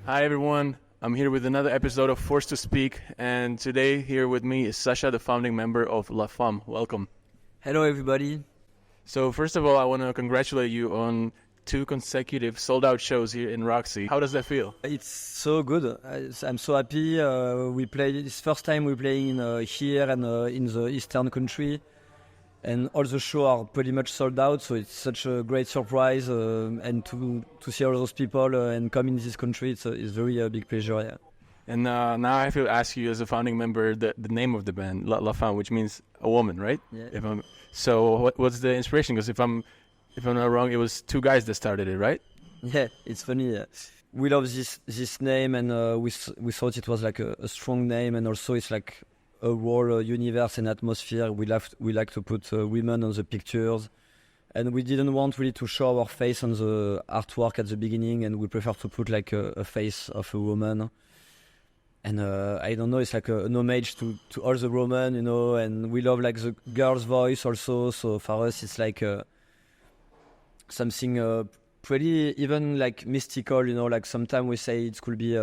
Hi everyone, I'm here with another episode of Forced to Speak, and today here with me is Sacha, the founding member of Femme. Welcome. Hello everybody. So first of all, I want to congratulate you on 2 consecutive sold-out shows here in Roxy. How does that feel? It's so good. I'm so happy. We played. It's first time we play in here and in the eastern country, and all the shows are pretty much sold out. So it's such a great surprise, and to see all those people and come in this country, it's very big pleasure. Yeah. And now I have to ask you, as a founding member, the name of the band, La Femme, which means a woman, right? Yeah. So what's the inspiration? Because if I'm not wrong, it was 2 guys that started it, right? Yeah, it's funny. Yeah. We love this name, and we thought it was like a strong name, and also it's like a whole universe and atmosphere. We like to put women on the pictures, and we didn't want really to show our face on the artwork at the beginning, and we prefer to put like a face of a woman. And I don't know, it's like an homage to all the women, and we love like the girl's voice also. So for us, it's like something pretty even like mystical, like sometimes we say it could be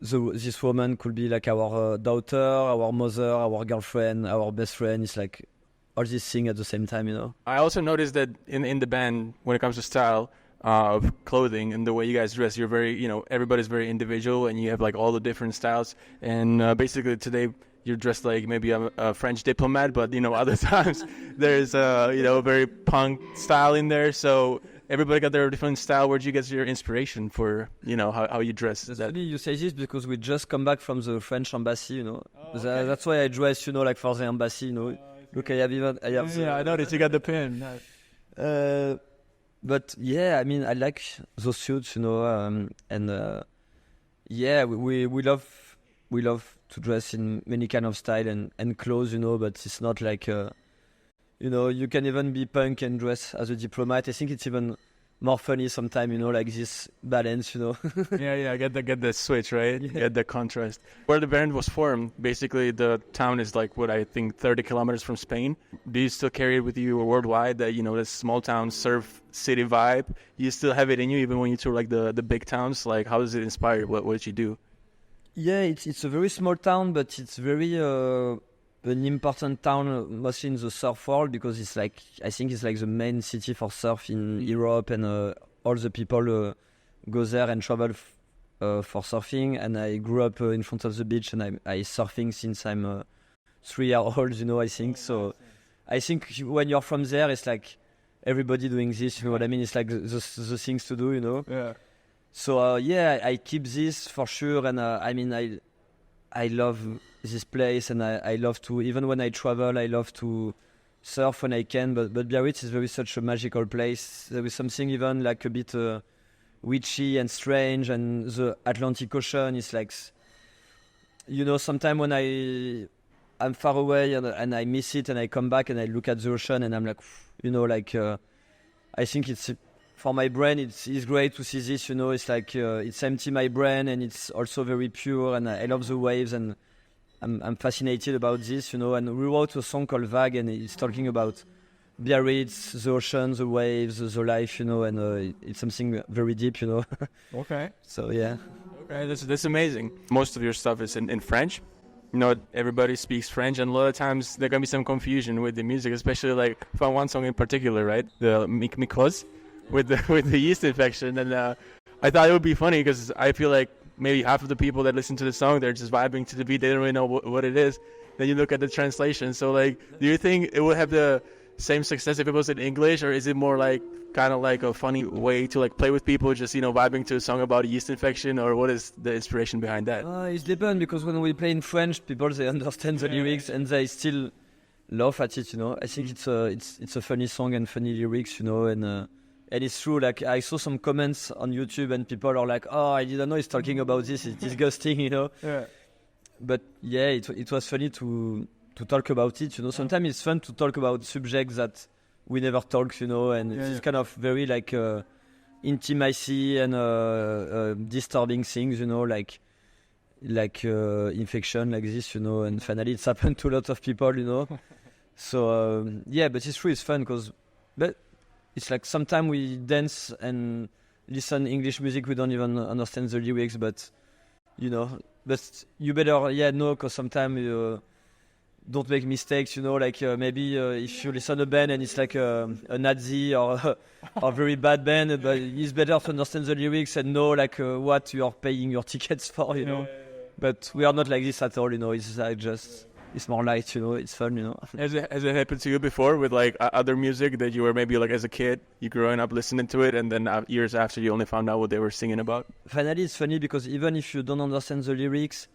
this woman could be like our daughter, our mother, our girlfriend, our best friend. It's like all these things at the same time. I also noticed that in the band, when it comes to style of clothing and the way you guys dress, you're very, everybody's very individual, and you have like all the different styles. And basically today you're dressed like maybe a French diplomat, but other times there's a very punk style in there. So everybody got their different style. Where'd you get your inspiration for how you dress? That's funny you say this, because we just come back from the French embassy. Okay. That's why I dress like for the embassy. Look, I have. Yeah, I noticed you got the pin. But yeah, I mean, I like those suits, and yeah, we love to dress in many kind of style and clothes, but it's not like, you can even be punk and dress as a diplomat. I think it's even more funny sometimes, like this balance, Yeah, get the switch, right? Yeah. Get the contrast. Where the band was formed, basically the town is like, what I think, 30 kilometers from Spain. Do you still carry it with you worldwide, that, this small town surf city vibe? You still have it in you even when you tour like the big towns? Like, how does it inspire? What did you do? Yeah, it's a very small town, but it's very an important town, mostly in the surf world, because it's like, I think it's like the main city for surf in Europe, and all the people go there and travel for surfing. And I grew up in front of the beach, and I surfing since I'm 3 years old, I think. So I think when you're from there, it's like everybody doing this, what I mean? It's like the things to do, Yeah. So yeah, I keep this for sure, and I mean, I love this place, and I love to, even when I travel, I love to surf when I can. But Biarritz is such a magical place. There is something even like a bit witchy and strange, and the Atlantic Ocean is like, sometimes when I'm far away and I miss it, and I come back and I look at the ocean, and I'm like, I think it's, for my brain, it's great to see this, it's like, it's empty my brain, and it's also very pure, and I love the waves, and I'm fascinated about this, and we wrote a song called Vague, and it's talking about Biarritz, the ocean, the waves, the life, and it's something very deep, Okay. So yeah. Okay, that's amazing. Most of your stuff is in French. Everybody speaks French, and a lot of times there can be some confusion with the music, especially like for one song in particular, right? The Mycose with the yeast infection. And I thought it would be funny, because I feel like maybe half of the people that listen to the song, they're just vibing to the beat. They don't really know what it is. Then you look at the translation. So like, do you think it would have the same success if it was in English, or is it more like kind of like a funny way to like play with people, just vibing to a song about a yeast infection, or what is the inspiration behind that? It depends, because when we play in French, people, they understand the lyrics, and they still laugh at it. I think it's a funny song and funny lyrics, and it's true. Like, I saw some comments on YouTube, and people are like, "Oh, I didn't know he's talking about this. It's disgusting," Yeah. But yeah, it was funny to talk about it. Sometimes it's fun to talk about subjects that we never talk. And it's kind of very like intimacy and disturbing things. Like infection, like this. And finally, it's happened to a lot of people. So yeah, but it's true. It's fun, but it's like sometimes we dance and listen English music, we don't even understand the lyrics, but but you better know, because sometimes you don't make mistakes, like maybe if you listen to a band and it's like a Nazi or a very bad band, but it's better to understand the lyrics and know like what you are paying your tickets for, But we are not like this at all, It's like just, it's more light, It's fun, Has it happened to you before with like other music that you were maybe like as a kid, you growing up listening to it, and then years after you only found out what they were singing about? Finally, it's funny because even if you don't understand the lyrics,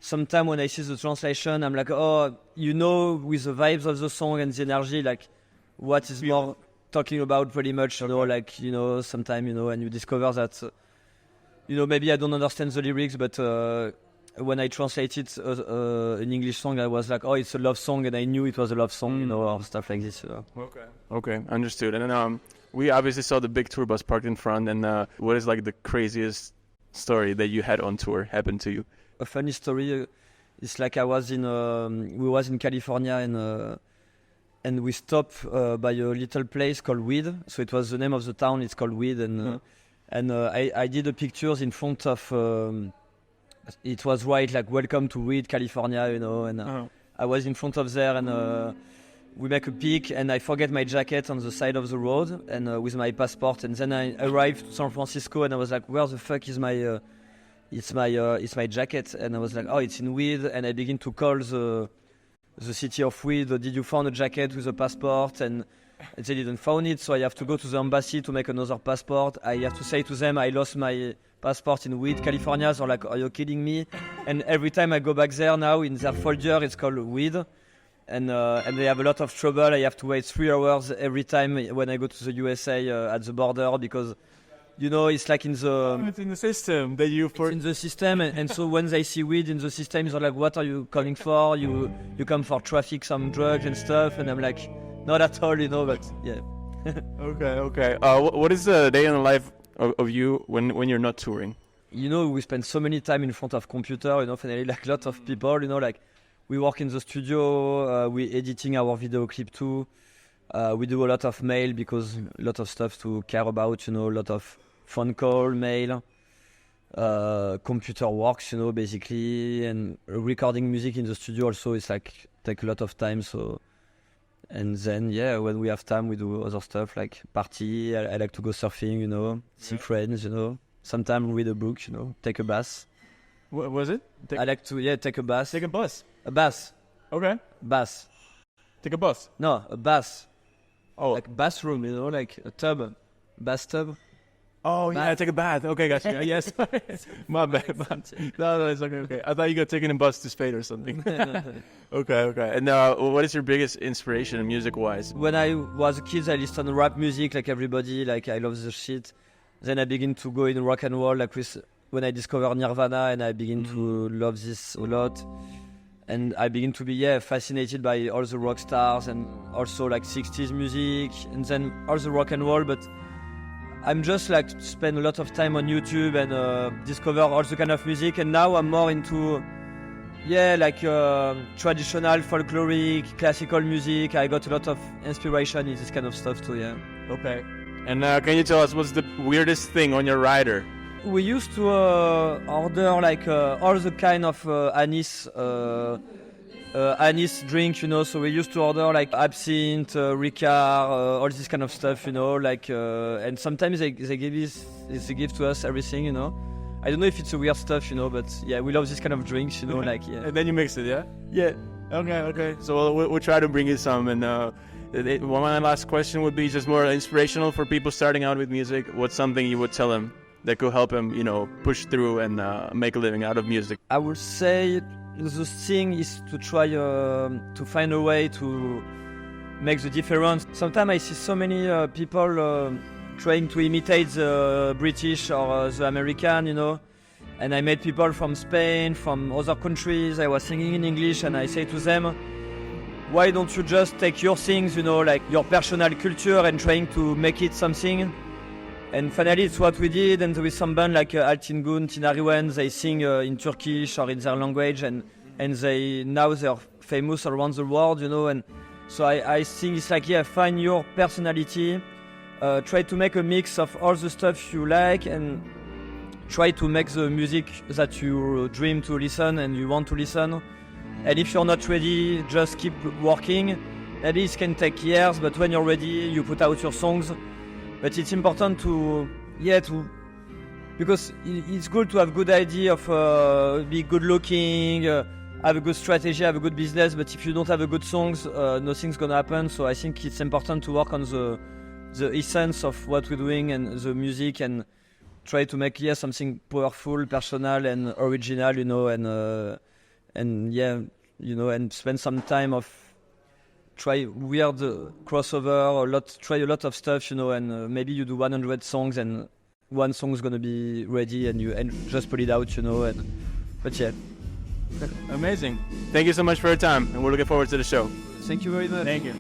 sometimes when I see the translation, I'm like, with the vibes of the song and the energy, like what is more talking about pretty much, sometimes, and you discover that, maybe I don't understand the lyrics, but when I translated an English song, I was like, it's a love song, and I knew it was a love song, or stuff like this. Okay, understood. And then we obviously saw the big tour bus parked in front, and what is like the craziest story that you had on tour happened to you? A funny story. It's like we was in California, and we stopped by a little place called Weed. So it was the name of the town. It's called Weed, and I did the pictures in front of. It was right like welcome to Weed, California, and I was in front of there, and we make a pic, and I forget my jacket on the side of the road, and with my passport, and then I arrived to San Francisco, and I was like, where the fuck is my it's my jacket? And I was like, it's in Weed, and I begin to call the city of Weed. Did you find a jacket with a passport? And they didn't find it, so I have to go to the embassy to make another passport. I have to say to them I lost my passport in Weed, California. They're like, are you kidding me? And every time I go back there now, in their folder it's called Weed, and they have a lot of trouble. I have to wait 3 hours every time when I go to the USA at the border, because it's like it's in the system that it's in the system, and so when they see Weed in the system, they're like, what are you coming for? You come for traffic, some drugs and stuff, and I'm like, not at all, but yeah. Okay. What is the day in the life of you when you're not touring? We spend so many time in front of computer, finally, like lots of people, like we work in the studio, we editing our video clip too, we do a lot of mail because a lot of stuff to care about, a lot of phone call, mail, computer works, basically, and recording music in the studio also is like take a lot of time. So, and then when we have time, we do other stuff like party. I like to go surfing, see friends, Sometimes read a book, take a bath. What was it? I like to take a bath. Take a bus. A bath. Okay. Bath. Take a bus. No, a bath. Oh, like bathroom, like a tub, bathtub. Oh, yeah, take a bath. Okay, gotcha. Yes. My bad. No, it's okay. I thought you got taken a bus to Spain or something. Okay. And what is your biggest inspiration music-wise? When I was a kid, I listened to rap music like everybody. Like, I love the shit. Then I begin to go in rock and roll, like when I discovered Nirvana, and I begin to love this a lot. And I begin to be fascinated by all the rock stars, and also like 60s music, and then all the rock and roll, but I'm just like spend a lot of time on YouTube and discover all the kind of music, and now I'm more into traditional, folkloric, classical music. I got a lot of inspiration in this kind of stuff too. Okay. And can you tell us what's the weirdest thing on your rider? We used to order like all the kind of anise drink, so we used to order like absinthe, Ricard, all this kind of stuff, and sometimes they give to us everything, I don't know if it's a weird stuff, but we love this kind of drinks, And then you mix it, yeah? Yeah. Okay. So we'll try to bring you some, and one last question would be just more inspirational for people starting out with music. What's something you would tell them that could help him, push through and make a living out of music? I would say the thing is to try to find a way to make the difference. Sometimes I see so many people trying to imitate the British or the American, and I met people from Spain, from other countries. I was singing in English, and I say to them, why don't you just take your things, like your personal culture, and trying to make it something? And finally, it's what we did, and with some band like Altin Gun, Tinariwen, they sing in Turkish or in their language, and they're famous around the world, and so I think it's like, find your personality try to make a mix of all the stuff you like and try to make the music that you dream to listen and you want to listen. And if you're not ready, just keep working. Maybe it can take years, but when you're ready, you put out your songs. But it's important because it's good to have good idea of be good looking, have a good strategy, have a good business. But if you don't have a good songs, nothing's gonna happen. So I think it's important to work on the essence of what we're doing and the music and try to make something powerful, personal, and original, and spend some time of try weird crossover, try a lot of stuff, and maybe you do 100 songs and one song is gonna be ready and just put it out, but yeah. Amazing. Thank you so much for your time, and we're looking forward to the show. Thank you very much. Thank you.